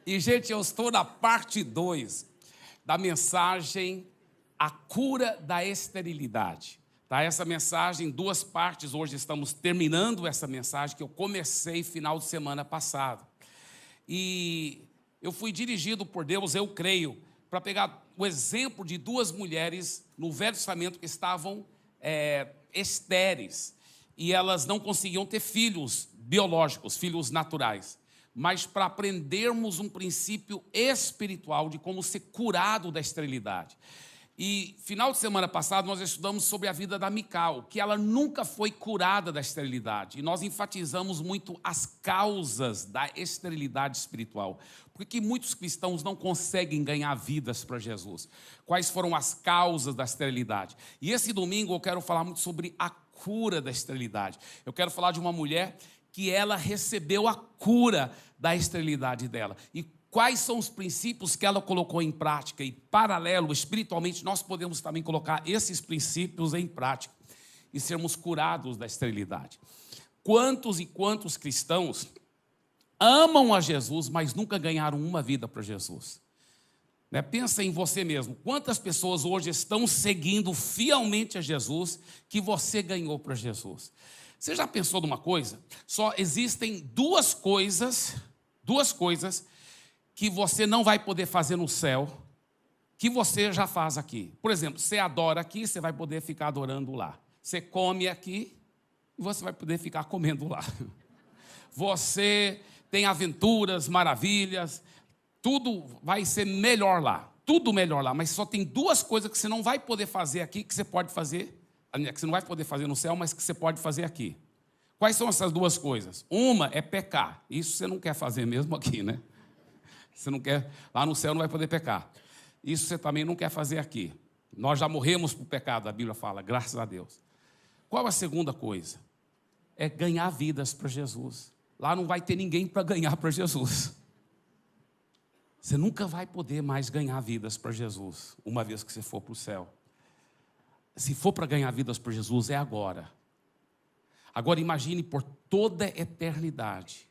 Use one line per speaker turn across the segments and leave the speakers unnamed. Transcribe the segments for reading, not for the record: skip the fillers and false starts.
E, gente, eu estou na parte 2 da mensagem A Cura da Esterilidade. Tá? Essa mensagem em 2 partes, hoje estamos terminando essa mensagem que eu comecei final de semana passado. E eu fui dirigido por Deus, eu creio, para pegar o exemplo de 2 mulheres no Velho Testamento que estavam estéreis. E elas não conseguiam ter filhos biológicos, filhos naturais. Mas para aprendermos um princípio espiritual de como ser curado da esterilidade. E final de semana passado nós estudamos sobre a vida da Mical, que ela nunca foi curada da esterilidade. E nós enfatizamos muito as causas da esterilidade espiritual. Por que muitos cristãos não conseguem ganhar vidas para Jesus? Quais foram as causas da esterilidade? E esse domingo eu quero falar muito sobre a cura da esterilidade. Eu quero falar de uma mulher que ela recebeu a cura da esterilidade dela. E quais são os princípios que ela colocou em prática? E, paralelo, espiritualmente, nós podemos também colocar esses princípios em prática e sermos curados da esterilidade. Quantos e quantos cristãos amam a Jesus, mas nunca ganharam uma vida para Jesus? Pensa em você mesmo. Quantas pessoas hoje estão seguindo fielmente a Jesus que você ganhou para Jesus? Você já pensou numa coisa? Só existem duas coisas que você não vai poder fazer no céu, que você já faz aqui. Por exemplo, você adora aqui, você vai poder ficar adorando lá. Você come aqui, e você vai poder ficar comendo lá. Você tem aventuras, maravilhas, tudo vai ser melhor lá. Tudo melhor lá, mas só tem 2 coisas que você não vai poder fazer aqui, que você pode fazer, que você não vai poder fazer no céu, mas que você pode fazer aqui. Quais são essas 2 coisas? Uma é pecar. Isso você não quer fazer mesmo aqui, né? Você não quer, lá no céu não vai poder pecar. Isso você também não quer fazer aqui. Nós já morremos por pecado, a Bíblia fala, graças a Deus. Qual a segunda coisa? É ganhar vidas para Jesus. Lá não vai ter ninguém para ganhar para Jesus. Você nunca vai poder mais ganhar vidas para Jesus, uma vez que você for para o céu. Se for para ganhar vidas para Jesus, é agora. Agora imagine por toda a eternidade,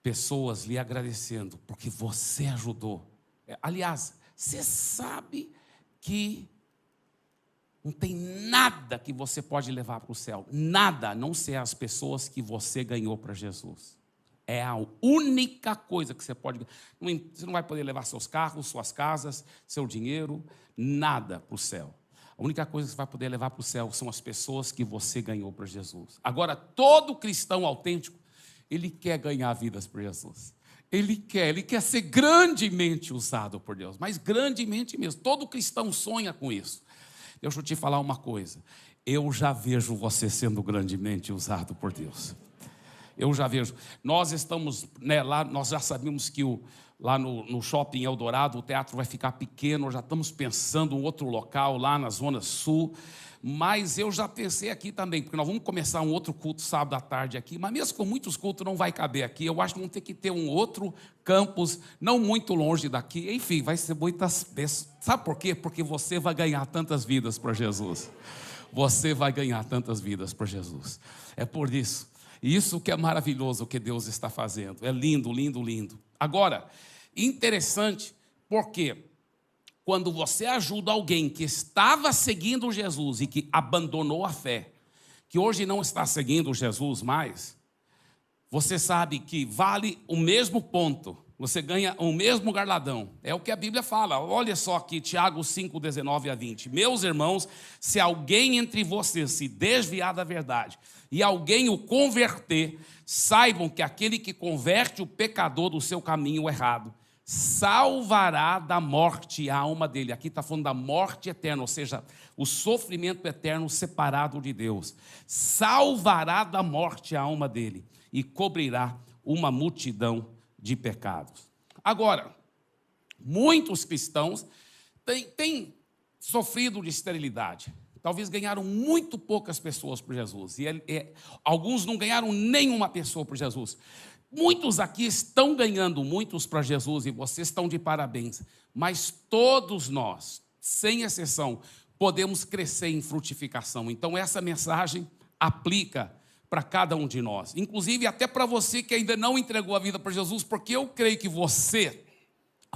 pessoas lhe agradecendo, porque você ajudou. Aliás, você sabe que não tem nada que você pode levar para o céu. Nada, a não ser as pessoas que você ganhou para Jesus. É a única coisa que você pode... Você não vai poder levar seus carros, suas casas, seu dinheiro, nada para o céu. A única coisa que você vai poder levar para o céu são as pessoas que você ganhou para Jesus. Agora, todo cristão autêntico, ele quer ganhar vidas por Jesus. Ele quer ser grandemente usado por Deus, mas grandemente mesmo. Todo cristão sonha com isso. Deixa eu te falar uma coisa. Eu já vejo você sendo grandemente usado por Deus. Eu já vejo. Nós estamos lá, nós já sabemos que lá no Shopping Eldorado o teatro vai ficar pequeno, já estamos pensando em outro local lá na Zona Sul. Mas eu já pensei aqui também, porque nós vamos começar um outro culto sábado à tarde aqui, mas mesmo com muitos cultos não vai caber aqui, eu acho que vamos ter que ter um outro campus, não muito longe daqui, enfim, vai ser muitas pessoas. Sabe por quê? Porque você vai ganhar tantas vidas para Jesus. Você vai ganhar tantas vidas para Jesus. É por isso. E isso que é maravilhoso o que Deus está fazendo. É lindo, lindo, lindo. Agora, interessante, porque quando você ajuda alguém que estava seguindo Jesus e que abandonou a fé, que hoje não está seguindo Jesus mais, você sabe que vale o mesmo ponto, você ganha o mesmo galardão. É o que a Bíblia fala. Olha só aqui, Tiago 5, 19 a 20. Meus irmãos, se alguém entre vocês se desviar da verdade e alguém o converter, saibam que aquele que converte o pecador do seu caminho errado, salvará da morte a alma dele. Aqui está falando da morte eterna, ou seja, o sofrimento eterno separado de Deus. Salvará da morte a alma dele e cobrirá uma multidão de pecados. Agora, muitos cristãos têm sofrido de esterilidade. Talvez ganharam muito poucas pessoas por Jesus. Alguns não ganharam nenhuma pessoa por Jesus. Muitos aqui estão ganhando muitos para Jesus e vocês estão de parabéns. Mas todos nós, sem exceção, podemos crescer em frutificação. Então essa mensagem aplica para cada um de nós, inclusive até para você que ainda não entregou a vida para Jesus, porque eu creio que você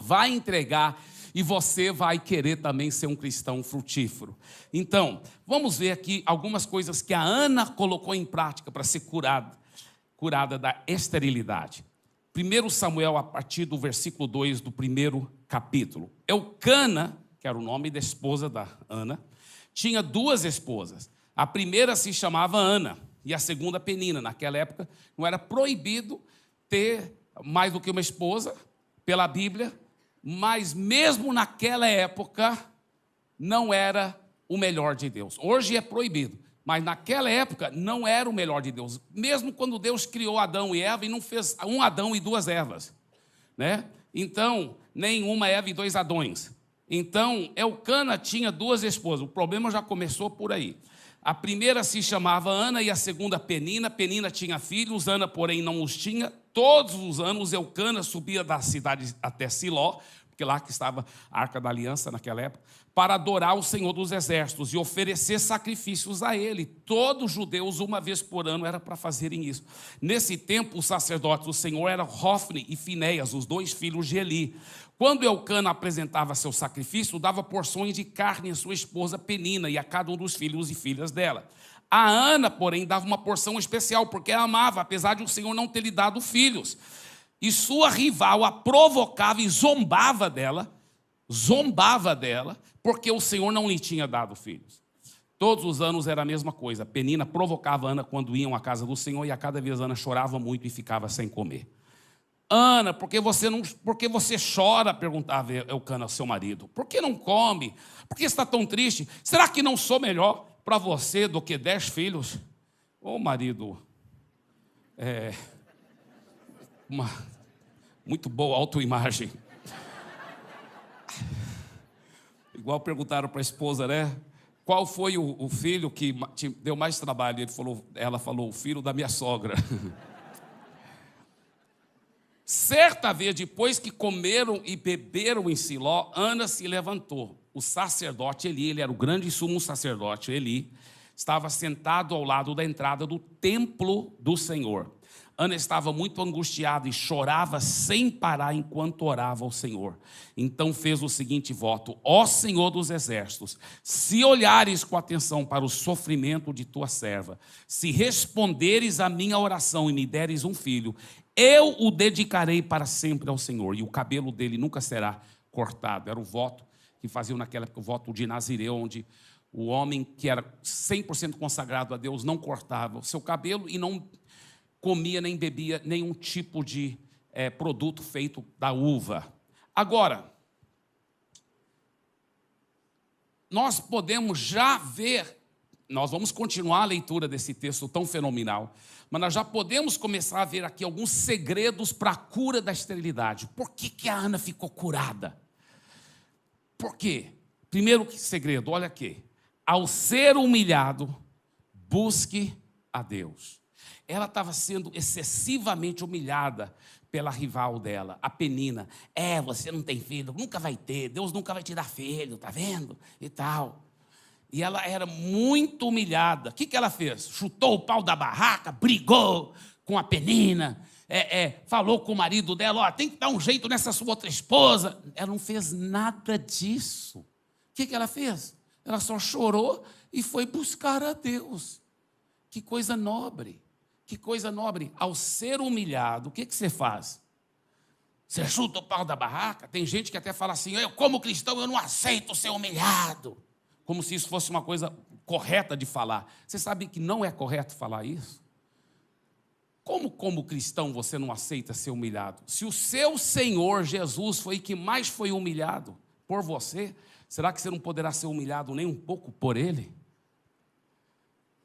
vai entregar e você vai querer também ser um cristão frutífero. Então, vamos ver aqui algumas coisas que a Ana colocou em prática para ser curada da esterilidade. 1 Samuel, a partir do versículo 2 do primeiro capítulo. Elcana, que era o nome da esposa da Ana, tinha duas esposas. A primeira se chamava Ana e a segunda Penina. Naquela época não era proibido ter mais do que uma esposa, pela Bíblia, mas mesmo naquela época não era o melhor de Deus. Hoje é proibido, mas naquela época não era o melhor de Deus. Mesmo quando Deus criou Adão e Eva e não fez um Adão e duas Evas, né? Então, nem uma Eva e dois Adões. Então, Elcana tinha duas esposas. O problema já começou por aí. A primeira se chamava Ana e a segunda Penina. Penina tinha filhos, Ana, porém, não os tinha. Todos os anos, Elcana subia da cidade até Siló, porque lá que estava a Arca da Aliança naquela época, para adorar o Senhor dos Exércitos e oferecer sacrifícios a Ele. Todos os judeus, uma vez por ano, era para fazerem isso. Nesse tempo, os sacerdotes do Senhor eram Hofni e Finéias, os dois filhos de Eli. Quando Elcana apresentava seu sacrifício, dava porções de carne à sua esposa Penina e a cada um dos filhos e filhas dela. A Ana, porém, dava uma porção especial, porque a amava, apesar de o Senhor não ter lhe dado filhos. E sua rival a provocava e zombava dela, porque o Senhor não lhe tinha dado filhos. Todos os anos era a mesma coisa. Penina provocava Ana quando iam à casa do Senhor, e a cada vez Ana chorava muito e ficava sem comer. Ana, por que você chora? Perguntava Elcana ao seu marido. Por que não come? Por que está tão triste? Será que não sou melhor para você do que 10 filhos? Ô marido, uma muito boa autoimagem. Igual perguntaram para a esposa, né? Qual foi o filho que te deu mais trabalho? Ela falou, o filho da minha sogra. Certa vez, depois que comeram e beberam em Siló, Ana se levantou. O sacerdote Eli, ele era o grande sumo sacerdote Eli, estava sentado ao lado da entrada do templo do Senhor. Ana estava muito angustiada e chorava sem parar enquanto orava ao Senhor. Então fez o seguinte voto: ó Senhor dos exércitos, se olhares com atenção para o sofrimento de tua serva, se responderes à minha oração e me deres um filho, eu o dedicarei para sempre ao Senhor, e o cabelo dele nunca será cortado. Era o voto que faziam naquela época, o voto de Nazireu, onde o homem que era 100% consagrado a Deus não cortava o seu cabelo e não comia nem bebia nenhum tipo de produto feito da uva. Agora, nós podemos já ver, nós vamos continuar a leitura desse texto tão fenomenal, mas nós já podemos começar a ver aqui alguns segredos para a cura da esterilidade. Por que a Ana ficou curada? Por quê? Primeiro segredo, olha aqui. Ao ser humilhado, busque a Deus. Ela estava sendo excessivamente humilhada pela rival dela, a Penina. Você não tem filho, nunca vai ter, Deus nunca vai te dar filho, tá vendo? E tal. E ela era muito humilhada. O que ela fez? Chutou o pau da barraca, brigou com a Penina, falou com o marido dela, tem que dar um jeito nessa sua outra esposa. Ela não fez nada disso. O que ela fez? Ela só chorou e foi buscar a Deus. Que coisa nobre. Que coisa nobre. Ao ser humilhado, o que você faz? Você chuta o pau da barraca? Tem gente que até fala assim, eu como cristão, eu não aceito ser humilhado. Como se isso fosse uma coisa correta de falar. Você sabe que não é correto falar isso? Como cristão você não aceita ser humilhado? Se o seu Senhor Jesus foi que mais foi humilhado por você, será que você não poderá ser humilhado nem um pouco por Ele?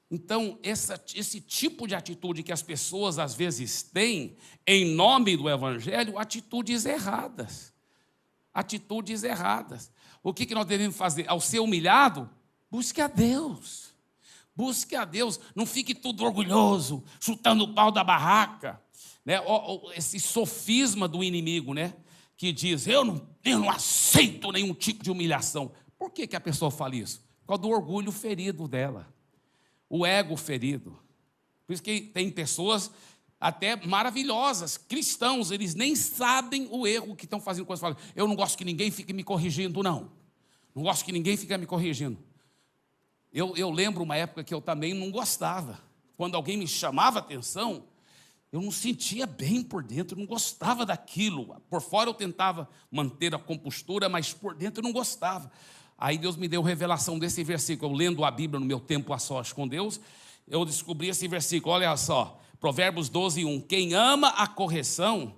Então, esse tipo de atitude que as pessoas às vezes têm em nome do Evangelho, atitudes erradas. Atitudes erradas. O que nós devemos fazer? Ao ser humilhado, busque a Deus. Busque a Deus. Não fique tudo orgulhoso, chutando o pau da barraca. Né? Esse sofisma do inimigo, né? Que diz, eu não aceito nenhum tipo de humilhação. Por que a pessoa fala isso? Por causa do orgulho ferido dela. O ego ferido. Por isso que tem pessoas até maravilhosas, cristãos, eles nem sabem o erro que estão fazendo. Quando falam, eu não gosto que ninguém fique me corrigindo, não. Não gosto que ninguém fique me corrigindo. Eu lembro uma época que eu também não gostava. Quando alguém me chamava a atenção, eu não sentia bem por dentro, eu não gostava daquilo. Por fora eu tentava manter a compostura, mas por dentro eu não gostava. Aí Deus me deu revelação desse versículo. Eu lendo a Bíblia no meu tempo a sós com Deus, eu descobri esse versículo. Olha só, Provérbios 12:1. Quem ama a correção,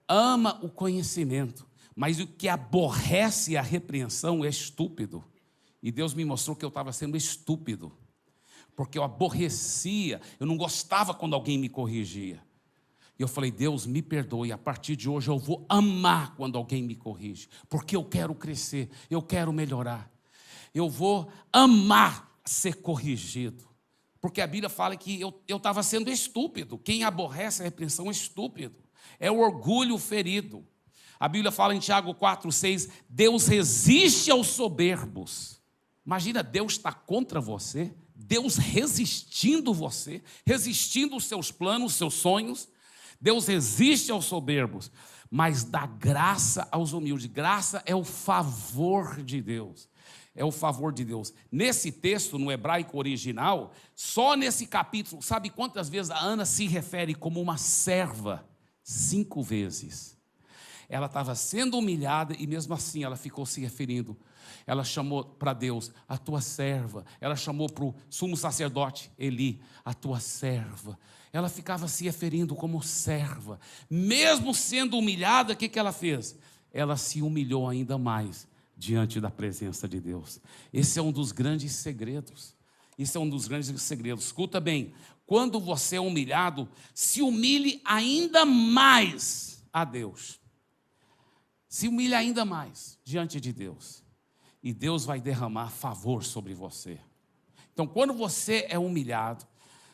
ama o conhecimento, mas o que aborrece a repreensão é estúpido. E Deus me mostrou que eu estava sendo estúpido, porque eu aborrecia, eu não gostava quando alguém me corrigia. E eu falei, Deus, me perdoe, a partir de hoje eu vou amar quando alguém me corrige, porque eu quero crescer, eu quero melhorar. Eu vou amar ser corrigido, porque a Bíblia fala que eu estava sendo estúpido. Quem aborrece a repreensão é estúpido, é o orgulho ferido. A Bíblia fala em Tiago 4:6, Deus resiste aos soberbos. Imagina, Deus está contra você, Deus resistindo você, resistindo os seus planos, os seus sonhos. Deus resiste aos soberbos, mas dá graça aos humildes. Graça é o favor de Deus. É o favor de Deus. Nesse texto, no hebraico original, só nesse capítulo, sabe quantas vezes a Ana se refere como uma serva? 5 vezes. Ela estava sendo humilhada e mesmo assim ela ficou se referindo. Ela chamou para Deus, a tua serva. Ela chamou para o sumo sacerdote, Eli, a tua serva. Ela ficava se referindo como serva. Mesmo sendo humilhada, o que ela fez? Ela se humilhou ainda mais diante da presença de Deus. Esse é um dos grandes segredos. Isso é um dos grandes segredos. Escuta bem, quando você é humilhado, se humilhe ainda mais a Deus. Se humilhe ainda mais diante de Deus. E Deus vai derramar favor sobre você. Então, quando você é humilhado,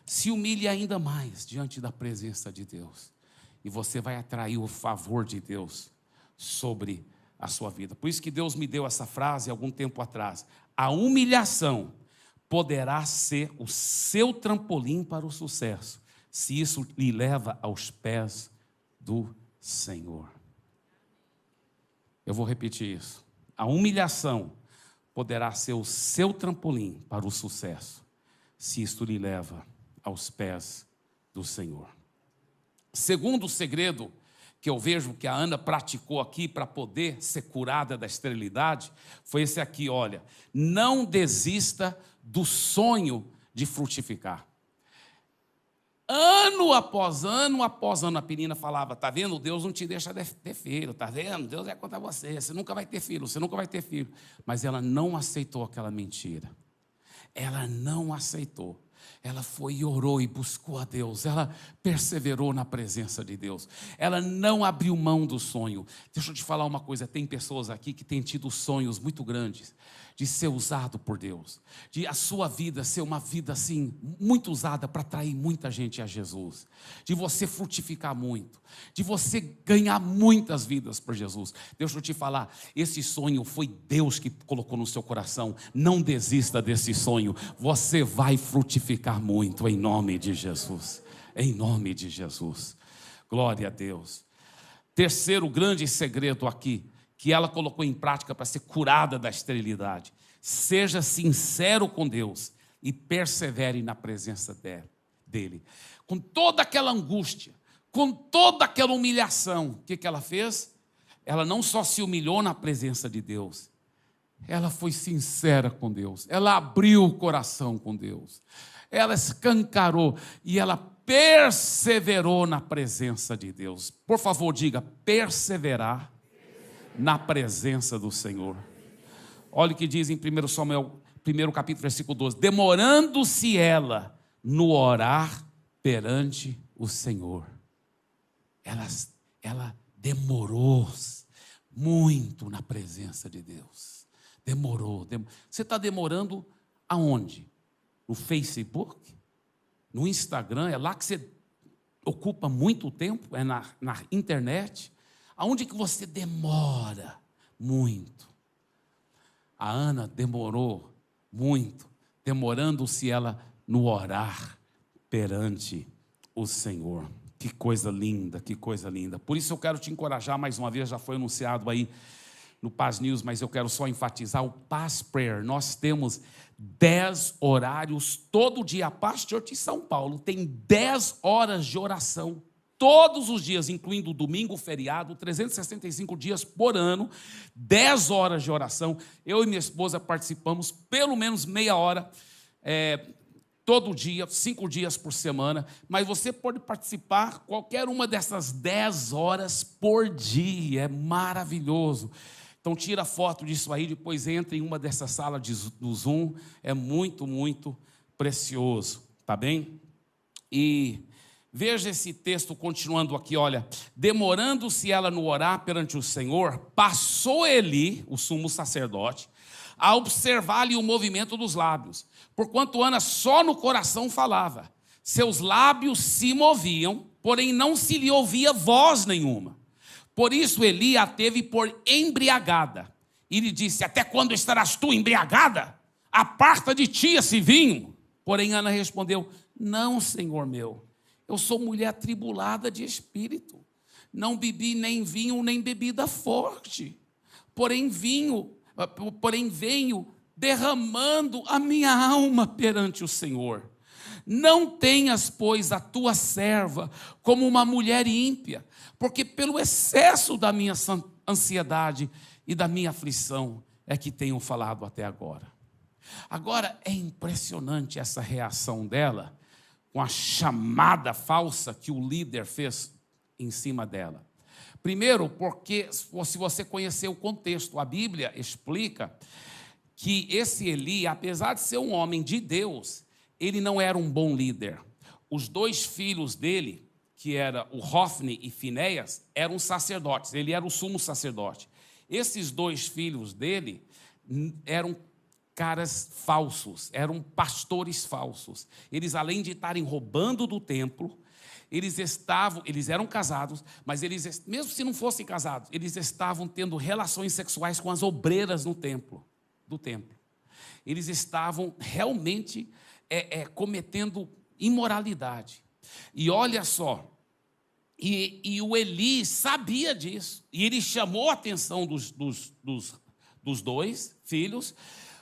se humilhe ainda mais diante da presença de Deus. E você vai atrair o favor de Deus sobre a sua vida. Por isso que Deus me deu essa frase algum tempo atrás. A humilhação poderá ser o seu trampolim para o sucesso, se isso lhe leva aos pés do Senhor. Eu vou repetir isso. A humilhação poderá ser o seu trampolim para o sucesso, se isto lhe leva aos pés do Senhor. Segundo segredo que eu vejo que a Ana praticou aqui para poder ser curada da esterilidade, foi esse aqui, olha. Não desista do sonho de frutificar. Ano após ano, a menina falava, tá vendo, Deus não te deixa ter filho, tá vendo, Deus é contra você, você nunca vai ter filho, você nunca vai ter filho. Mas ela não aceitou aquela mentira, ela não aceitou. Ela foi e orou e buscou a Deus. Ela perseverou na presença de Deus. Ela não abriu mão do sonho. Deixa eu te falar uma coisa. Tem pessoas aqui que têm tido sonhos muito grandes de ser usado por Deus, de a sua vida ser uma vida assim, muito usada para atrair muita gente a Jesus, de você frutificar muito, de você ganhar muitas vidas por Jesus. Deixa eu te falar, esse sonho foi Deus que colocou no seu coração. Não desista desse sonho, você vai frutificar muito em nome de Jesus, em nome de Jesus, glória a Deus. Terceiro grande segredo aqui, que ela colocou em prática para ser curada da esterilidade. Seja sincero com Deus e persevere na presença dEle. Com toda aquela angústia, com toda aquela humilhação, o que ela fez? Ela não só se humilhou na presença de Deus, ela foi sincera com Deus, ela abriu o coração com Deus, ela escancarou e ela perseverou na presença de Deus. Por favor, diga, perseverar na presença do Senhor. Olha o que diz em 1 Samuel, 1 capítulo, versículo 12. Demorando-se ela no orar perante o Senhor. Ela demorou muito na presença de Deus. Demorou. Você está demorando aonde? No Facebook? No Instagram? É lá que você ocupa muito tempo? É na internet? Aonde que você demora muito? A Ana demorou muito, demorando-se ela no orar perante o Senhor. Que coisa linda, que coisa linda. Por isso eu quero te encorajar mais uma vez, já foi anunciado aí no Paz News, mas eu quero só enfatizar o Paz Prayer. Nós temos 10 horários todo dia. A Paz Church em São Paulo tem 10 horas de oração todos os dias, incluindo domingo, feriado, 365 dias por ano, 10 horas de oração. Eu e minha esposa participamos pelo menos meia hora, todo dia, 5 dias por semana, mas você pode participar qualquer uma dessas 10 horas por dia, é maravilhoso. Então tira foto disso aí, depois entra em uma dessas salas do Zoom, é muito, muito precioso, tá bem? E veja esse texto continuando aqui, olha, demorando-se ela no orar perante o Senhor, passou Eli, o sumo sacerdote, a observar-lhe o movimento dos lábios, porquanto Ana só no coração falava, seus lábios se moviam, porém não se lhe ouvia voz nenhuma. Por isso Eli a teve por embriagada, e lhe disse, até quando estarás tu embriagada? Aparta de ti esse vinho. Porém Ana respondeu, não, Senhor meu, eu sou mulher atribulada de espírito, não bebi nem vinho, nem bebida forte, porém venho derramando a minha alma perante o Senhor. Não tenhas, pois, a tua serva como uma mulher ímpia, porque pelo excesso da minha ansiedade e da minha aflição é que tenho falado até agora. Agora é impressionante essa reação dela com a chamada falsa que o líder fez em cima dela. Primeiro, porque se você conhecer o contexto, a Bíblia explica que esse Eli, apesar de ser um homem de Deus, ele não era um bom líder. Os 2 filhos dele, que era o Hofni e Finéias, eram sacerdotes, ele era o sumo sacerdote. Esses 2 filhos dele eram caras falsos, eram pastores falsos. Eles, além de estarem roubando do templo, eles eram casados, mas eles, mesmo se não fossem casados, eles estavam tendo relações sexuais com as obreiras do templo. Eles estavam realmente cometendo imoralidade. E olha só, e o Eli sabia disso, e ele chamou a atenção dos 2 filhos,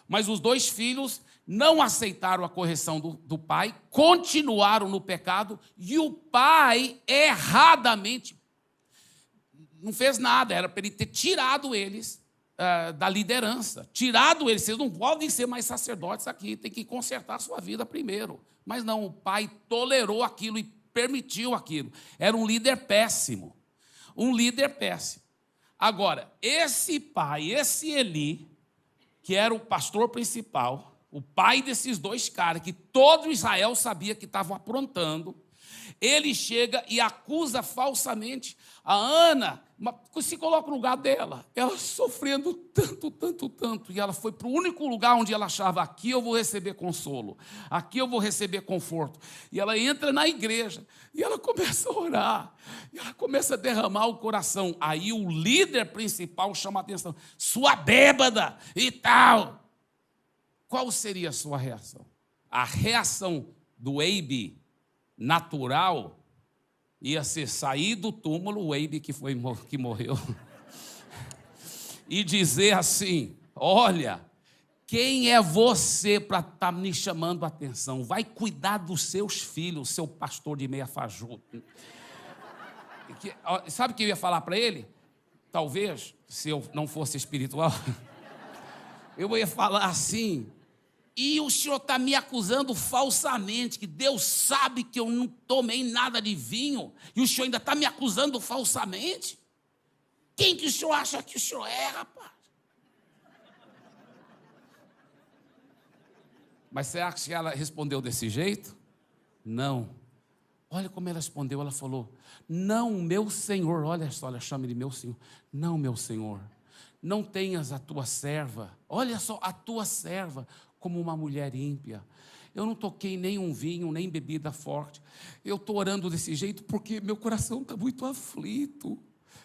mas os 2 filhos não aceitaram a correção do pai, continuaram no pecado, e o pai, erradamente, não fez nada, era para ele ter tirado eles da liderança, tirado eles, vocês não podem ser mais sacerdotes aqui, tem que consertar a sua vida primeiro. Mas não, o pai tolerou aquilo e permitiu aquilo. Era um líder péssimo, Agora, esse pai, esse Eli, que era o pastor principal, o pai desses 2 caras, que todo Israel sabia que estavam aprontando, ele chega e acusa falsamente a Ana, se coloca no lugar dela, ela sofrendo tanto, e ela foi para o único lugar onde ela achava, aqui eu vou receber consolo, aqui eu vou receber conforto, e ela entra na igreja, e ela começa a orar, e ela começa a derramar o coração, aí o líder principal chama a atenção, sua bêbada e tal. Qual seria a sua reação? A reação do Eibe natural ia ser sair do túmulo, o Eibe que morreu, e dizer assim, olha, quem é você para estar me chamando a atenção? Vai cuidar dos seus filhos, seu pastor de meia fajuta. Sabe o que eu ia falar para ele? Talvez, se eu não fosse espiritual, eu ia falar assim, e o senhor está me acusando falsamente, que Deus sabe que eu não tomei nada de vinho, e o senhor ainda está me acusando falsamente? Quem que o senhor acha que o senhor é, rapaz? Mas você acha que ela respondeu desse jeito? Não. Olha como ela respondeu, ela falou, não, meu Senhor, olha só, chama ele meu Senhor. Não, meu Senhor, não tenhas a tua serva, olha só, a tua serva, como uma mulher ímpia. Eu não toquei nem um vinho, nem bebida forte. Eu estou orando desse jeito porque meu coração está muito aflito.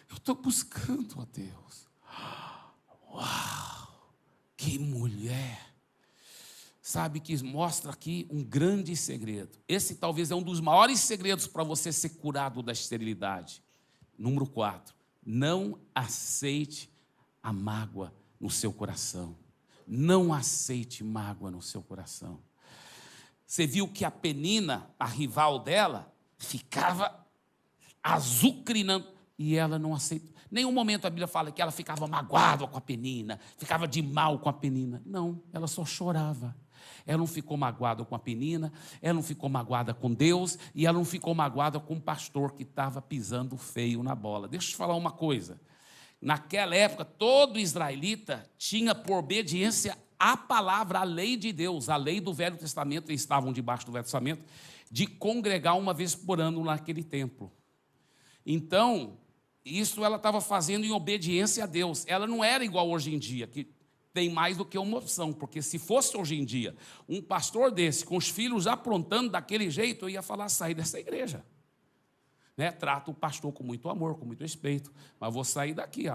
Eu estou buscando a Deus. Uau, que mulher! sabe que mostra aqui um grande segredo. Esse talvez é um dos maiores segredos para você ser curado da esterilidade. Número 4, não aceite a mágoa no seu coração. Não aceite mágoa no seu coração. Você viu que a Penina, a rival dela, ficava azucrinando e ela não aceitou. Nenhum momento a Bíblia fala que ela ficava magoada com a Penina, ficava de mal com a Penina. Não, ela só chorava. Ela não ficou magoada com a Penina, ela não ficou magoada com Deus e ela não ficou magoada com o pastor que estava pisando feio na bola. Deixa eu te falar uma coisa. Naquela época, todo israelita tinha por obediência a palavra, a lei de Deus, a lei do Velho Testamento, eles estavam debaixo do Velho Testamento, de congregar uma vez por ano naquele templo. Então, isso ela estava fazendo em obediência a Deus. Ela não era igual hoje em dia, que tem mais do que uma opção, porque se fosse hoje em dia um pastor desse, com os filhos aprontando daquele jeito, eu ia falar, sair dessa igreja. Né? Trata o pastor com muito amor, com muito respeito, mas vou sair daqui.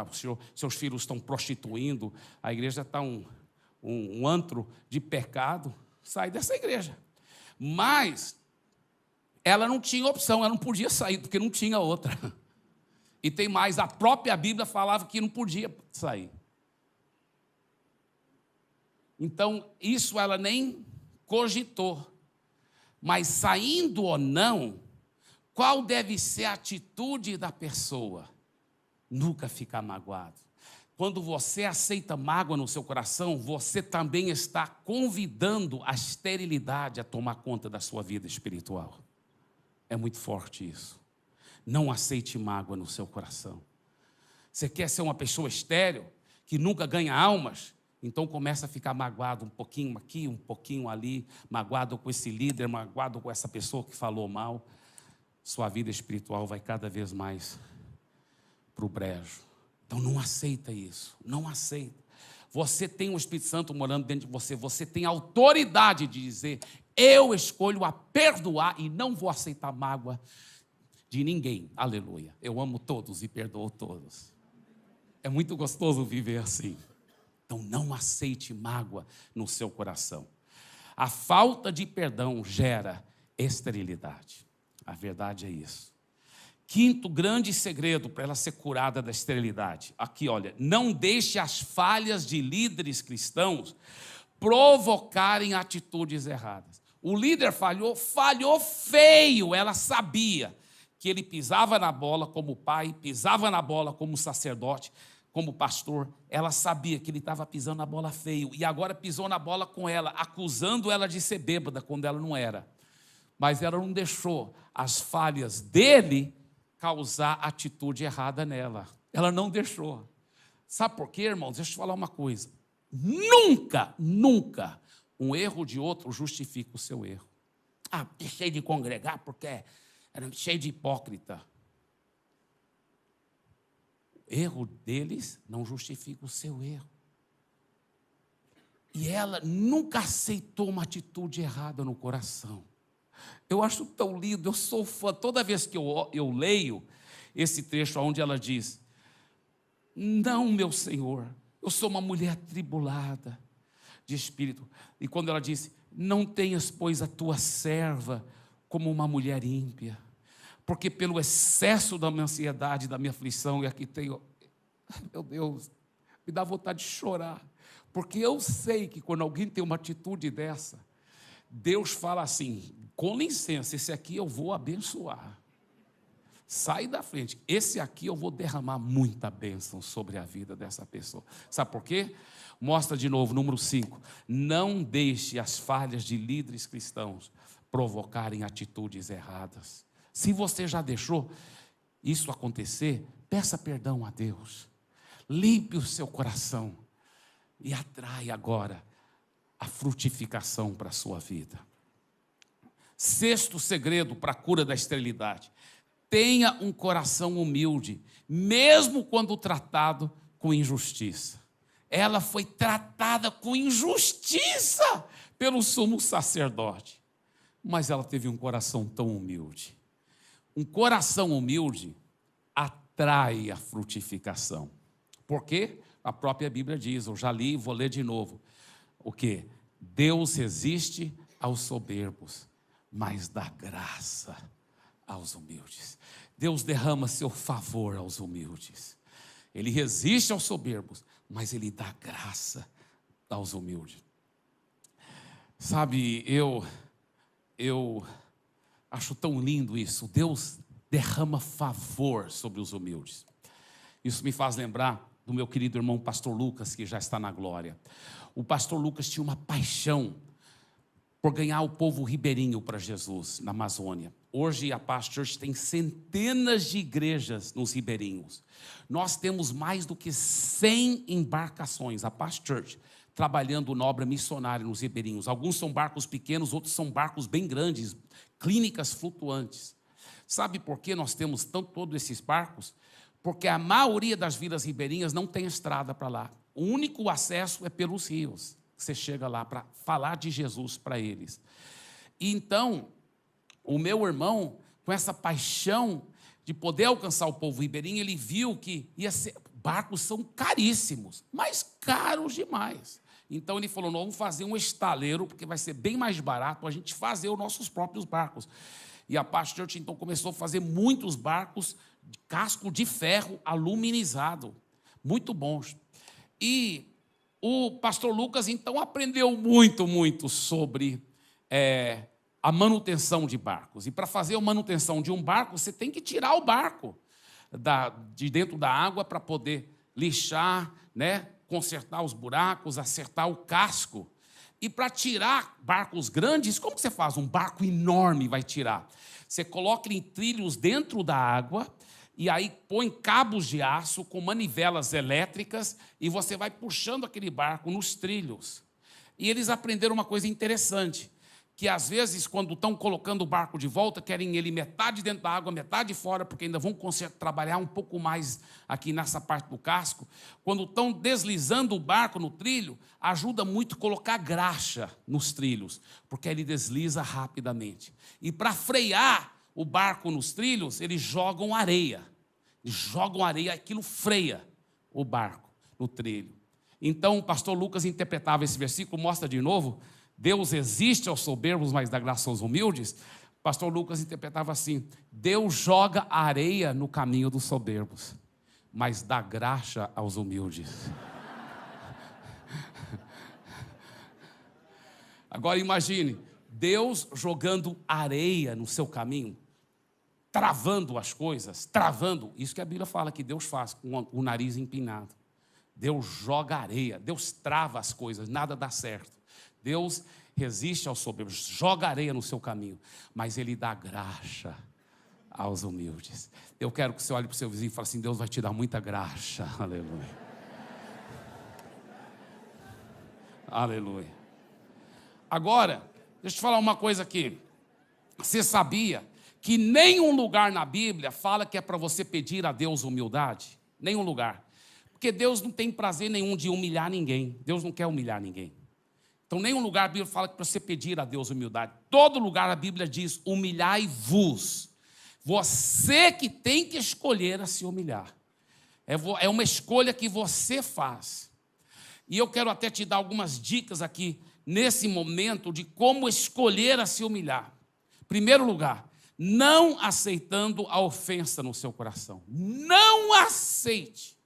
Seus filhos estão prostituindo, a igreja está um antro de pecado, sai dessa igreja. Mas ela não tinha opção, ela não podia sair, porque não tinha outra. E tem mais, a própria Bíblia falava que não podia sair. Então, isso ela nem cogitou. Mas saindo ou não, qual deve ser a atitude da pessoa? Nunca ficar magoado. Quando você aceita mágoa no seu coração, você também está convidando a esterilidade a tomar conta da sua vida espiritual. É muito forte isso. Não aceite mágoa no seu coração. Você quer ser uma pessoa estéril, que nunca ganha almas? Então começa a ficar magoado um pouquinho aqui, um pouquinho ali, magoado com esse líder, magoado com essa pessoa que falou mal. Sua vida espiritual vai cada vez mais para o brejo. Então não aceita isso, não aceita. Você tem o Espírito Santo morando dentro de você, você tem autoridade de dizer, eu escolho a perdoar e não vou aceitar mágoa de ninguém. Aleluia. Eu amo todos e perdoo todos. É muito gostoso viver assim. Então não aceite mágoa no seu coração. A falta de perdão gera esterilidade. A verdade é isso. Quinto grande segredo para ela ser curada da esterilidade. Aqui, olha, não deixe as falhas de líderes cristãos provocarem atitudes erradas. O líder falhou feio, ela sabia que ele pisava na bola como pai, pisava na bola como sacerdote, como pastor. Ela sabia que ele estava pisando na bola feio e agora pisou na bola com ela, acusando ela de ser bêbada quando ela não era. Mas ela não deixou as falhas dele causar atitude errada nela. Ela não deixou. Sabe por quê, irmãos? Deixa eu te falar uma coisa. Nunca um erro de outro justifica o seu erro. Deixei de congregar porque era cheio de hipócrita. O erro deles não justifica o seu erro. E ela nunca aceitou uma atitude errada no coração. Eu acho tão lindo, eu sou fã. Toda vez que eu leio esse trecho onde ela diz, não, meu Senhor, eu sou uma mulher tribulada de espírito. E quando ela diz, não tenhas, pois, a tua serva como uma mulher ímpia, porque pelo excesso da minha ansiedade, da minha aflição, e aqui tenho, meu Deus, me dá vontade de chorar, porque eu sei que quando alguém tem uma atitude dessa, Deus fala assim, com licença, esse aqui eu vou abençoar. Sai da frente. Esse aqui eu vou derramar muita bênção sobre a vida dessa pessoa. Sabe por quê? Mostra de novo, número 5. Não deixe as falhas de líderes cristãos provocarem atitudes erradas. Se você já deixou isso acontecer, peça perdão a Deus. Limpe o seu coração e atrai agora a frutificação para a sua vida. Sexto segredo para a cura da esterilidade. Tenha um coração humilde, mesmo quando tratado com injustiça. Ela foi tratada com injustiça pelo sumo sacerdote, mas ela teve um coração tão humilde. Um coração humilde atrai a frutificação. Por quê? A própria Bíblia diz, eu já li e vou ler de novo. O quê? Deus resiste aos soberbos, mas dá graça aos humildes. Deus derrama seu favor aos humildes. Ele resiste aos soberbos, mas Ele dá graça aos humildes. Sabe, eu acho tão lindo isso. Deus derrama favor sobre os humildes. Isso me faz lembrar do meu querido irmão pastor Lucas, que já está na glória. O pastor Lucas tinha uma paixão por ganhar o povo ribeirinho para Jesus, na Amazônia. Hoje a Paz Church tem centenas de igrejas nos ribeirinhos. Nós temos mais do que 100 embarcações, a Paz Church, trabalhando na obra missionária nos ribeirinhos. Alguns são barcos pequenos, outros são barcos bem grandes, clínicas flutuantes. Sabe por que nós temos todos esses barcos? Porque a maioria das vilas ribeirinhas não tem estrada para lá. O único acesso é pelos rios. Você chega lá para falar de Jesus para eles. E então, o meu irmão, com essa paixão de poder alcançar o povo ribeirinho, ele viu que barcos são caríssimos, mas caros demais. Então ele falou, nós vamos fazer um estaleiro, porque vai ser bem mais barato a gente fazer os nossos próprios barcos. E a Paz Church, então, começou a fazer muitos barcos de casco de ferro aluminizado, muito bons. E o pastor Lucas, então, aprendeu muito sobre a manutenção de barcos. E para fazer a manutenção de um barco, você tem que tirar o barco de dentro da água para poder lixar, né, consertar os buracos, acertar o casco. E para tirar barcos grandes, como você faz? Um barco enorme vai tirar. Você coloca ele em trilhos dentro da água, e aí põe cabos de aço com manivelas elétricas, e você vai puxando aquele barco nos trilhos. E eles aprenderam uma coisa interessante, que às vezes, quando estão colocando o barco de volta, querem ele metade dentro da água, metade fora, porque ainda vão trabalhar um pouco mais aqui nessa parte do casco. Quando estão deslizando o barco no trilho, ajuda muito colocar graxa nos trilhos, porque ele desliza rapidamente. E para frear o barco nos trilhos, eles jogam areia. Aquilo freia o barco no trilho. Então, o pastor Lucas interpretava esse versículo, mostra de novo, Deus resiste aos soberbos, mas dá graça aos humildes. O pastor Lucas interpretava assim, Deus joga areia no caminho dos soberbos, mas dá graça aos humildes. Agora imagine, Deus jogando areia no seu caminho, travando as coisas, isso que a Bíblia fala que Deus faz com o nariz empinado. Deus joga areia, Deus trava as coisas, nada dá certo. Deus resiste aos soberbos, joga areia no seu caminho, mas Ele dá graça aos humildes. Eu quero que você olhe para o seu vizinho e fale assim, Deus vai te dar muita graça, aleluia. Aleluia. Agora, deixa eu te falar uma coisa aqui. Você sabia que nenhum lugar na Bíblia fala que é para você pedir a Deus humildade? Nenhum lugar. Porque Deus não tem prazer nenhum de humilhar ninguém. Deus não quer humilhar ninguém. Então, nenhum lugar a Bíblia fala que para você pedir a Deus humildade. Todo lugar a Bíblia diz, humilhai-vos. Você que tem que escolher a se humilhar. É uma escolha que você faz. E eu quero até te dar algumas dicas aqui, nesse momento, de como escolher a se humilhar. Primeiro lugar, não aceitando a ofensa no seu coração. Não aceite.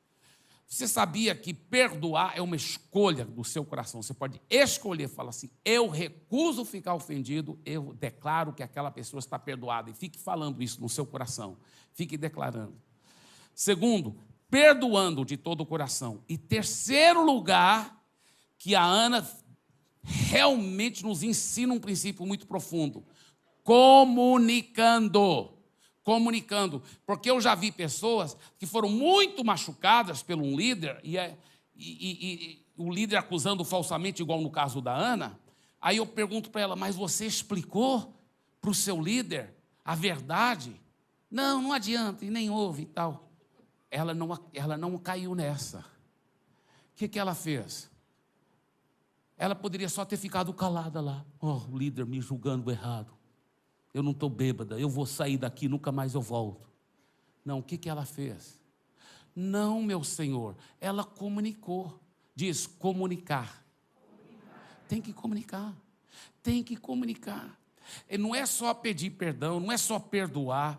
Você sabia que perdoar é uma escolha do seu coração? Você pode escolher, falar assim, eu recuso ficar ofendido, eu declaro que aquela pessoa está perdoada. E fique falando isso no seu coração. Fique declarando. Segundo, perdoando de todo o coração. E terceiro lugar, que a Ana realmente nos ensina um princípio muito profundo. Comunicando, porque eu já vi pessoas que foram muito machucadas por um líder, e o líder acusando falsamente, igual no caso da Ana. Aí eu pergunto para ela, mas você explicou para o seu líder a verdade? Não adianta, e nem ouve e tal. Ela não caiu nessa. O que ela fez? Ela poderia só ter ficado calada lá. O líder me julgando errado. Eu não estou bêbada, eu vou sair daqui, nunca mais eu volto. Não, o que ela fez? Não, meu Senhor, ela comunicou. Diz, comunicar. Tem que comunicar. Tem que comunicar. E não é só pedir perdão, não é só perdoar,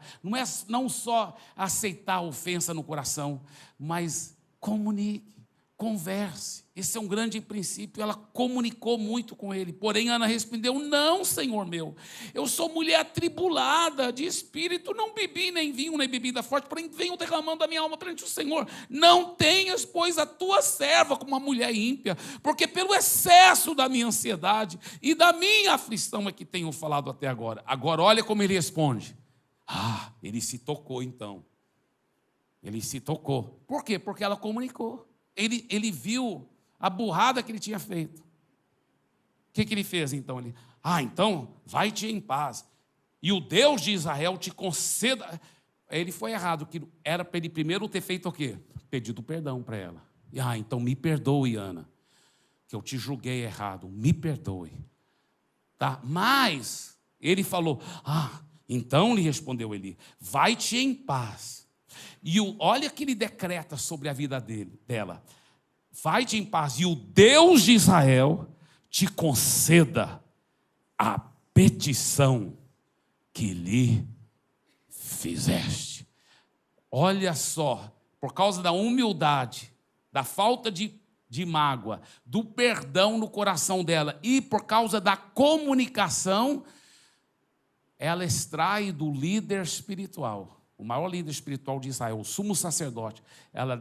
não só aceitar a ofensa no coração, mas comunique, converse. Esse é um grande princípio. Ela comunicou muito com ele. Porém, Ana respondeu: não, Senhor meu, eu sou mulher atribulada de espírito, não bebi nem vinho, nem bebida forte, porém venho derramando a minha alma perante o Senhor. Não tenhas, pois, a tua serva como uma mulher ímpia, porque pelo excesso da minha ansiedade e da minha aflição é que tenho falado até agora. Agora, olha como ele responde. Ele se tocou então. Ele se tocou. Por quê? Porque ela comunicou. Ele viu a burrada que ele tinha feito. O que ele fez então? Então, vai-te em paz. E o Deus de Israel te conceda. Ele foi errado, que era para ele primeiro ter feito o quê? Pedido perdão para ela. Então me perdoe, Ana, que eu te julguei errado, me perdoe. Tá? Mas, ele falou, então lhe respondeu Eli, vai-te em paz. E olha que ele decreta sobre a vida dela. Vai-te em paz, e o Deus de Israel te conceda a petição que lhe fizeste. Olha só, por causa da humildade, da falta de mágoa, do perdão no coração dela, e por causa da comunicação, ela extrai do líder espiritual, o maior líder espiritual de Israel, o sumo sacerdote, ela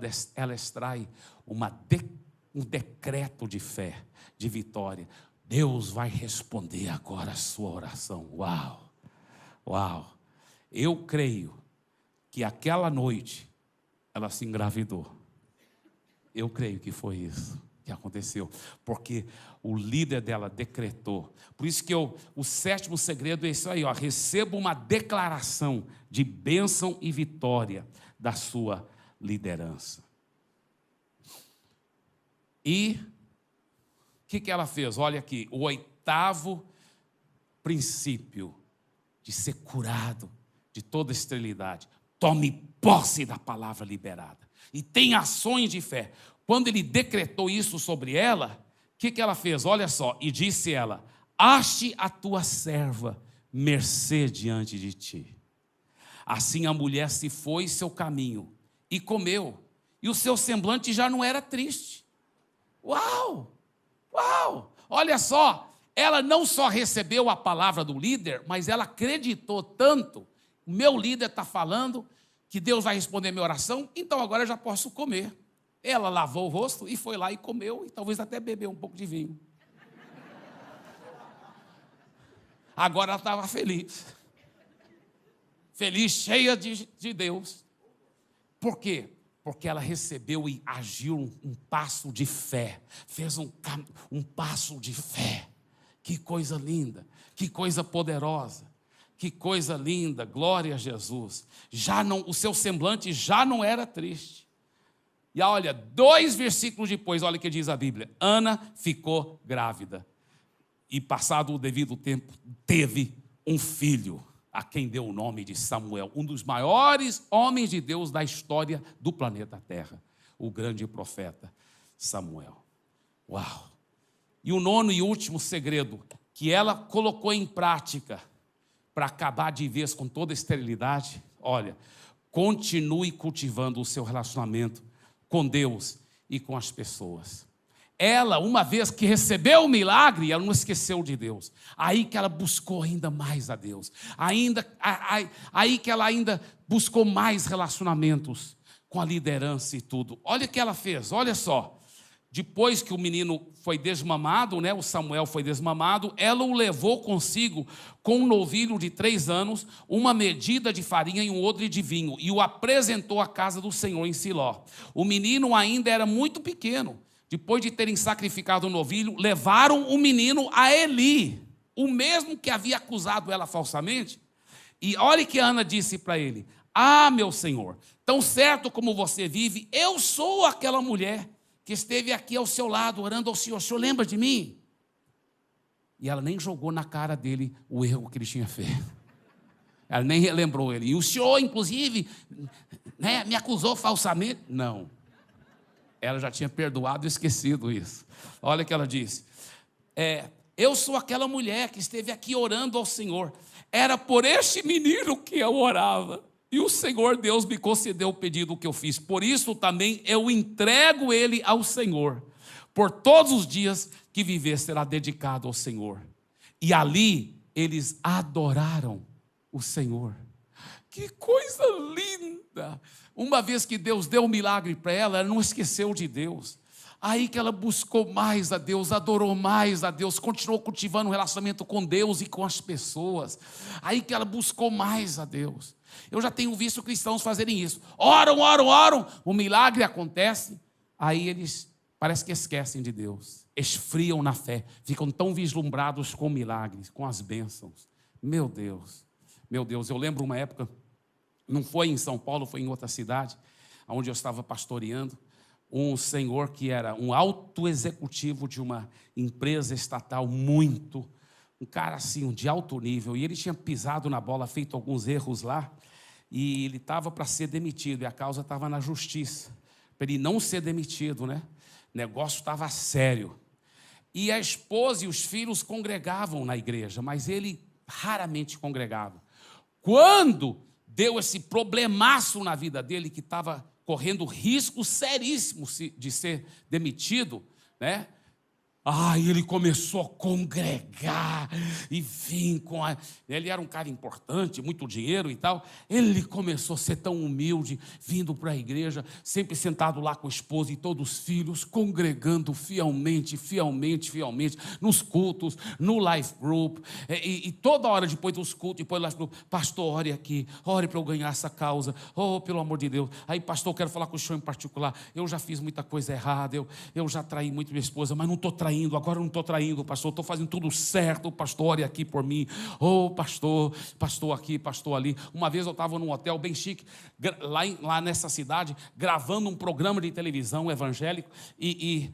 extrai um decreto de fé, de vitória. Deus vai responder agora a sua oração. Uau! Eu creio que aquela noite ela se engravidou. Eu creio que foi isso que aconteceu, porque o líder dela decretou. Por isso que o sétimo segredo é isso aí, receba uma declaração de bênção e vitória da sua liderança. E o que ela fez? Olha aqui, o oitavo princípio de ser curado de toda esterilidade. Tome posse da palavra liberada e tenha ações de fé. Quando ele decretou isso sobre ela, o que ela fez? Olha só, e disse ela: ache a tua serva mercê diante de ti. Assim a mulher se foi seu caminho e comeu, e o seu semblante já não era triste. Uau! Olha só, ela não só recebeu a palavra do líder, mas ela acreditou tanto. O meu líder está falando que Deus vai responder minha oração, então agora eu já posso comer. Ela lavou o rosto e foi lá e comeu, e talvez até bebeu um pouco de vinho. Agora ela estava feliz. Feliz, cheia de Deus. Por quê? Porque ela recebeu e agiu um passo de fé. Fez um passo de fé. Que coisa linda, que coisa poderosa. Que coisa linda, glória a Jesus. O seu semblante já não era triste. E olha, 2 versículos depois, olha o que diz a Bíblia. Ana ficou grávida. E passado o devido tempo, teve um filho, a quem deu o nome de Samuel. Um dos maiores homens de Deus da história do planeta Terra. O grande profeta Samuel. Uau! E o 9º e último segredo, que ela colocou em prática, para acabar de vez com toda a esterilidade, olha, continue cultivando o seu relacionamento com Deus e com as pessoas. Ela, uma vez que recebeu o milagre, ela não esqueceu de Deus. Aí que ela buscou ainda mais a Deus. Aí que ela ainda buscou mais relacionamentos com a liderança e tudo. Olha o que ela fez, olha só. Depois que o menino foi desmamado, o Samuel foi desmamado, ela o levou consigo com um novilho de 3 anos, uma medida de farinha e um odre de vinho, e o apresentou à casa do Senhor em Siló. O menino ainda era muito pequeno. Depois de terem sacrificado o novilho, levaram o menino a Eli, o mesmo que havia acusado ela falsamente. E olha que Ana disse para ele: meu Senhor, tão certo como você vive, eu sou aquela mulher que esteve aqui ao seu lado, orando ao Senhor. O Senhor lembra de mim? E ela nem jogou na cara dele o erro que ele tinha feito. Ela nem relembrou ele. E o Senhor, inclusive, me acusou falsamente. Não. Ela já tinha perdoado e esquecido isso. Olha o que ela disse. eu sou aquela mulher que esteve aqui orando ao Senhor. Era por este menino que eu orava. E o Senhor Deus me concedeu o pedido que eu fiz. Por isso também eu entrego ele ao Senhor. Por todos os dias que viver será dedicado ao Senhor. E ali eles adoraram o Senhor. Que coisa linda! Uma vez que Deus deu um milagre para ela, ela não esqueceu de Deus. Aí que ela buscou mais a Deus, adorou mais a Deus, continuou cultivando um relacionamento com Deus e com as pessoas. Aí que ela buscou mais a Deus. Eu já tenho visto cristãos fazerem isso. Oram, oram, oram, o milagre acontece, aí eles parece que esquecem de Deus, esfriam na fé, ficam tão vislumbrados com milagres, com as bênçãos. Meu Deus, eu lembro uma época, não foi em São Paulo, foi em outra cidade, onde eu estava pastoreando, um senhor que era um alto executivo de uma empresa estatal um cara assim, de alto nível, e ele tinha pisado na bola, feito alguns erros lá, e ele estava para ser demitido, e a causa estava na justiça, para ele não ser demitido, né? O negócio estava sério. E a esposa e os filhos congregavam na igreja, mas ele raramente congregava. Quando deu esse problemaço na vida dele, que estava correndo risco seríssimo de ser demitido, né? Ele começou a congregar e vir Ele era um cara importante, muito dinheiro e tal. Ele começou a ser tão humilde, vindo para a igreja, sempre sentado lá com a esposa e todos os filhos, congregando fielmente, nos cultos, no life group. E toda hora, depois dos cultos, depois do life group, pastor, ore aqui, ore para eu ganhar essa causa. Oh, pelo amor de Deus. Aí, pastor, eu quero falar com o senhor em particular. Eu já fiz muita coisa errada, eu já traí muito minha esposa, mas não estou traindo. Agora não estou traindo, pastor, estou fazendo tudo certo, pastor, ore aqui por mim. Oh, pastor aqui, pastor ali. Uma vez eu estava num hotel bem chique, lá nessa cidade, gravando um programa de televisão evangélico, e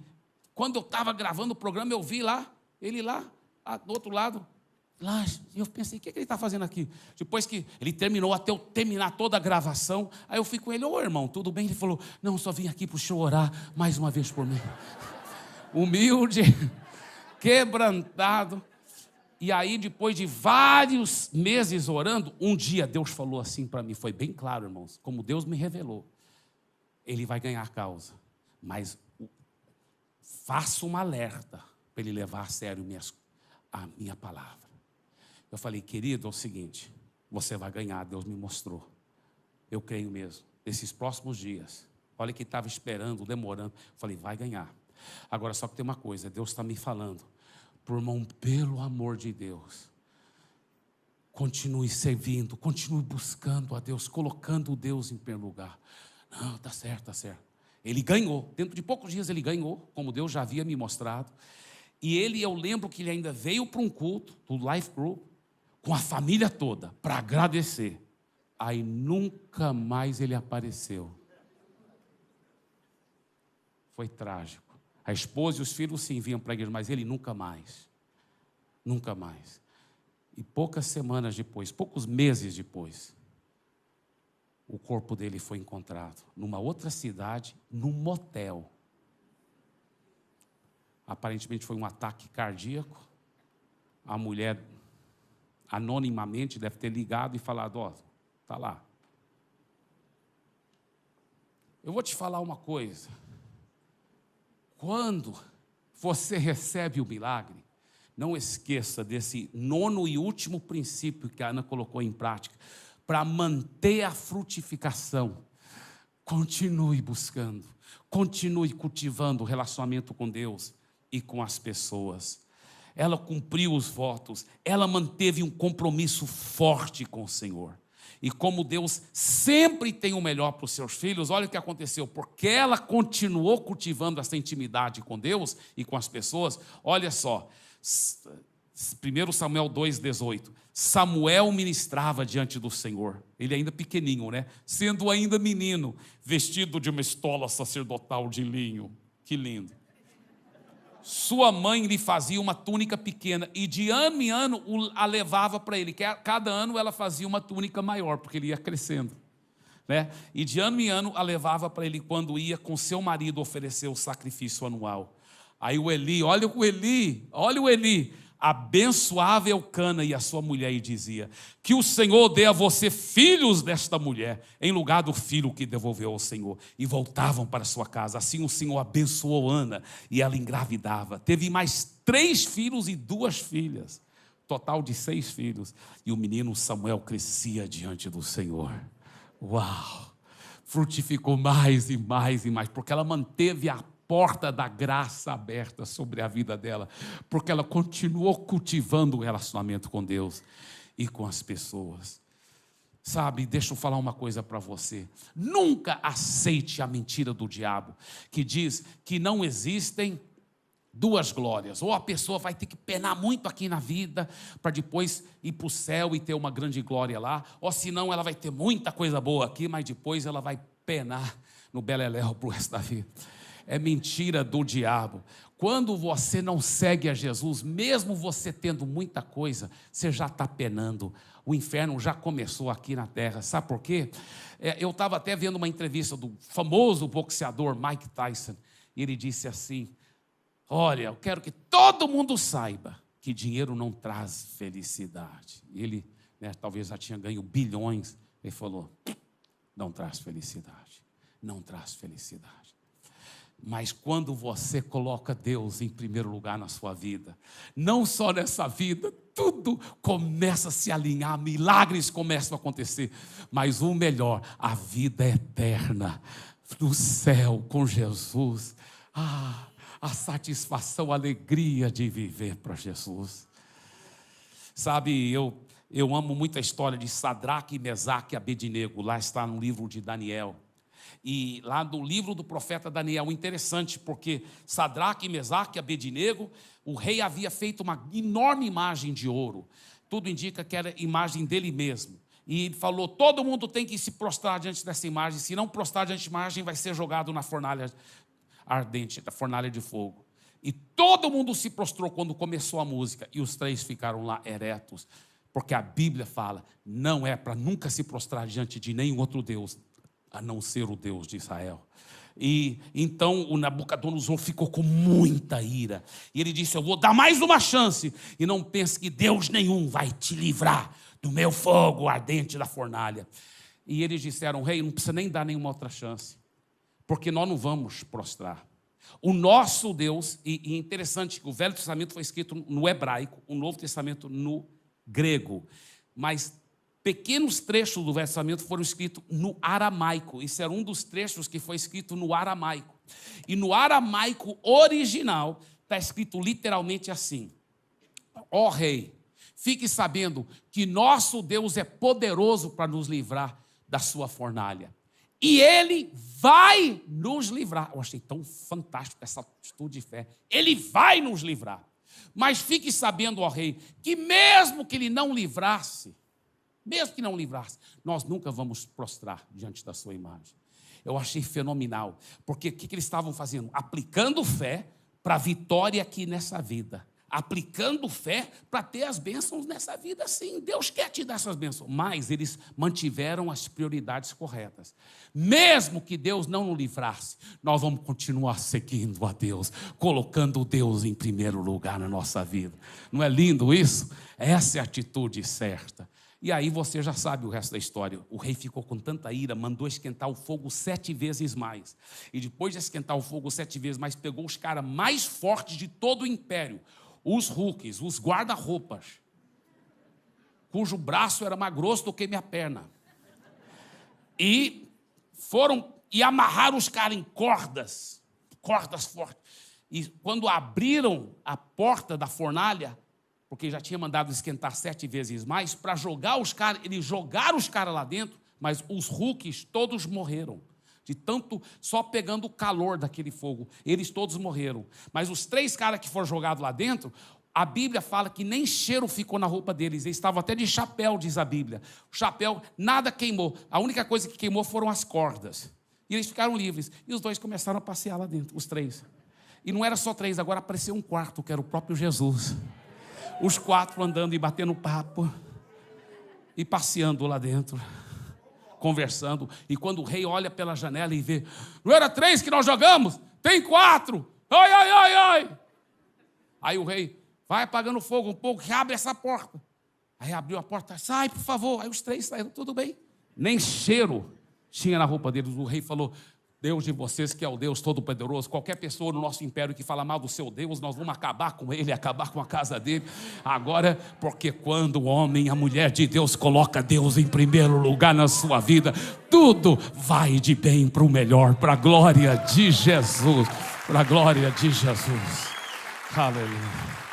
quando eu estava gravando o programa, eu vi ele lá, do outro lado, lá, e eu pensei, o que ele está fazendo aqui? Depois que ele terminou, até eu terminar toda a gravação, aí eu fui com ele, irmão, tudo bem? Ele falou, não, só vim aqui para o senhor orar mais uma vez por mim. Humilde, quebrantado. E aí, depois de vários meses orando, um dia Deus falou assim para mim, foi bem claro, irmãos, como Deus me revelou. Ele vai ganhar a causa, mas faça uma alerta para ele levar a sério a minha palavra. Eu falei, querido, é o seguinte, você vai ganhar, Deus me mostrou. Eu creio mesmo, nesses próximos dias. Olha que estava esperando, demorando. Eu falei, vai ganhar. Agora, só que tem uma coisa, Deus está me falando, irmão, pelo amor de Deus, continue servindo, continue buscando a Deus, colocando Deus em primeiro lugar. Não, está certo. Ele ganhou, dentro de poucos dias ele ganhou, como Deus já havia me mostrado. E eu lembro que ele ainda veio para um culto do Life Group, com a família toda, para agradecer. Aí nunca mais ele apareceu. Foi trágico. A esposa e os filhos sim vinham para a igreja, mas ele nunca mais. E poucas semanas depois, poucos meses depois, o corpo dele foi encontrado numa outra cidade, num motel. Aparentemente foi um ataque cardíaco. A mulher, anonimamente, deve ter ligado e falado, está lá. Eu vou te falar uma coisa. Quando você recebe o milagre, não esqueça desse 9º e último princípio que a Ana colocou em prática. Para manter a frutificação, continue buscando, continue cultivando o relacionamento com Deus e com as pessoas. Ela cumpriu os votos, ela manteve um compromisso forte com o Senhor. E como Deus sempre tem o melhor para os seus filhos, olha o que aconteceu, porque ela continuou cultivando essa intimidade com Deus e com as pessoas. Olha só, 1 Samuel 2,18, Samuel ministrava diante do Senhor, ele ainda pequenininho, né? Sendo ainda menino, vestido de uma estola sacerdotal de linho, que lindo. Sua mãe lhe fazia uma túnica pequena e de ano em ano a levava para ele. Cada ano ela fazia uma túnica maior, porque ele ia crescendo, né? E de ano em ano a levava para ele quando ia com seu marido oferecer o sacrifício anual. Aí olha o Eli, abençoava Eucana e a sua mulher e dizia: que o Senhor dê a você filhos desta mulher, em lugar do filho que devolveu ao Senhor. E voltavam para sua casa. Assim o Senhor abençoou Ana e ela engravidava. Teve mais 3 filhos e 2 filhas. Total de 6 filhos. E o menino Samuel crescia diante do Senhor. Uau! Frutificou mais e mais e mais, porque ela manteve a porta da graça aberta sobre a vida dela, porque ela continuou cultivando o relacionamento com Deus e com as pessoas. Sabe, deixa eu falar uma coisa para você. Nunca aceite a mentira do diabo, que diz que não existem 2 glórias. Ou a pessoa vai ter que penar muito aqui na vida, para depois ir para o céu e ter uma grande glória lá, ou senão ela vai ter muita coisa boa aqui, mas depois ela vai penar no beleléu para o resto da vida. É mentira do diabo. Quando você não segue a Jesus, mesmo você tendo muita coisa, você já está penando. O inferno já começou aqui na terra. Sabe por quê? Eu estava até vendo uma entrevista do famoso boxeador Mike Tyson, e ele disse assim: olha, eu quero que todo mundo saiba que dinheiro não traz felicidade. Ele, talvez já tinha ganho bilhões. Ele falou: não traz felicidade, não traz felicidade. Mas quando você coloca Deus em primeiro lugar na sua vida, não só nessa vida, tudo começa a se alinhar, milagres começam a acontecer, mas o melhor, a vida eterna, no céu com Jesus. A satisfação, a alegria de viver para Jesus. Sabe, eu amo muito a história de Sadraque, Mesaque e Abednego. Lá está no livro de Daniel. E lá no livro do profeta Daniel, interessante, porque Sadraque, Mesaque e Abednego, o rei havia feito uma enorme imagem de ouro. Tudo indica que era imagem dele mesmo. E ele falou: todo mundo tem que se prostrar diante dessa imagem. Se não prostrar diante da imagem, vai ser jogado na fornalha ardente, da fornalha de fogo. E todo mundo se prostrou quando começou a música, e os 3 ficaram lá eretos, porque a Bíblia fala: não é para nunca se prostrar diante de nenhum outro Deus, a não ser o Deus de Israel. E então o Nabucodonosor ficou com muita ira, e ele disse: eu vou dar mais uma chance, e não pense que Deus nenhum vai te livrar do meu fogo ardente da fornalha. E eles disseram: rei, não precisa nem dar nenhuma outra chance, porque nós não vamos prostrar. O nosso Deus, e interessante que o Velho Testamento foi escrito no hebraico, o Novo Testamento no grego, mas pequenos trechos do Velho Testamento foram escritos no aramaico. Isso era um dos trechos que foi escrito no aramaico. E no aramaico original está escrito literalmente assim: ó rei, fique sabendo que nosso Deus é poderoso para nos livrar da sua fornalha. E Ele vai nos livrar. Eu achei tão fantástico essa atitude de fé. Ele vai nos livrar. Mas fique sabendo, ó rei, que mesmo que Ele não livrasse, nós nunca vamos prostrar diante da sua imagem. Eu achei fenomenal. Porque o que eles estavam fazendo? Aplicando fé para a vitória aqui nessa vida. Aplicando fé para ter as bênçãos nessa vida, sim. Deus quer te dar essas bênçãos, mas eles mantiveram as prioridades corretas. Mesmo que Deus não nos livrasse, nós vamos continuar seguindo a Deus, colocando Deus em primeiro lugar na nossa vida. Não é lindo isso? Essa é a atitude certa. E aí você já sabe o resto da história. O rei ficou com tanta ira, mandou esquentar o fogo 7 vezes mais. E depois de esquentar o fogo 7 vezes mais, pegou os caras mais fortes de todo o império, os rookies, os guarda-roupas, cujo braço era mais grosso do que minha perna, e amarraram os caras em cordas fortes. E quando abriram a porta da fornalha, porque já tinha mandado esquentar 7 vezes mais, para jogar os caras, eles jogaram os caras lá dentro, mas os rookies todos morreram. De tanto só pegando o calor daquele fogo, eles todos morreram. Mas os 3 caras que foram jogados lá dentro, a Bíblia fala que nem cheiro ficou na roupa deles. Eles estavam até de chapéu, diz a Bíblia. O chapéu, nada queimou. A única coisa que queimou foram as cordas. E eles ficaram livres. E os 2 começaram a passear lá dentro, os 3. E não era só 3, agora apareceu um 4, que era o próprio Jesus. Os 4 andando e batendo papo e passeando lá dentro, conversando. E quando o rei olha pela janela e vê: não era 3 que nós jogamos? Tem 4. Ai, ai, ai, ai. Aí o rei, vai apagando fogo um pouco, que abre essa porta. Aí abriu a porta, sai, por favor. Aí os três saíram, tudo bem. Nem cheiro tinha na roupa deles. O rei falou, Deus de vocês, que é o Deus Todo-Poderoso, qualquer pessoa no nosso império que fala mal do seu Deus, nós vamos acabar com ele, acabar com a casa dele. Agora, porque quando o homem e a mulher de Deus coloca Deus em primeiro lugar na sua vida, tudo vai de bem para o melhor, para a glória de Jesus. Para a glória de Jesus. Aleluia.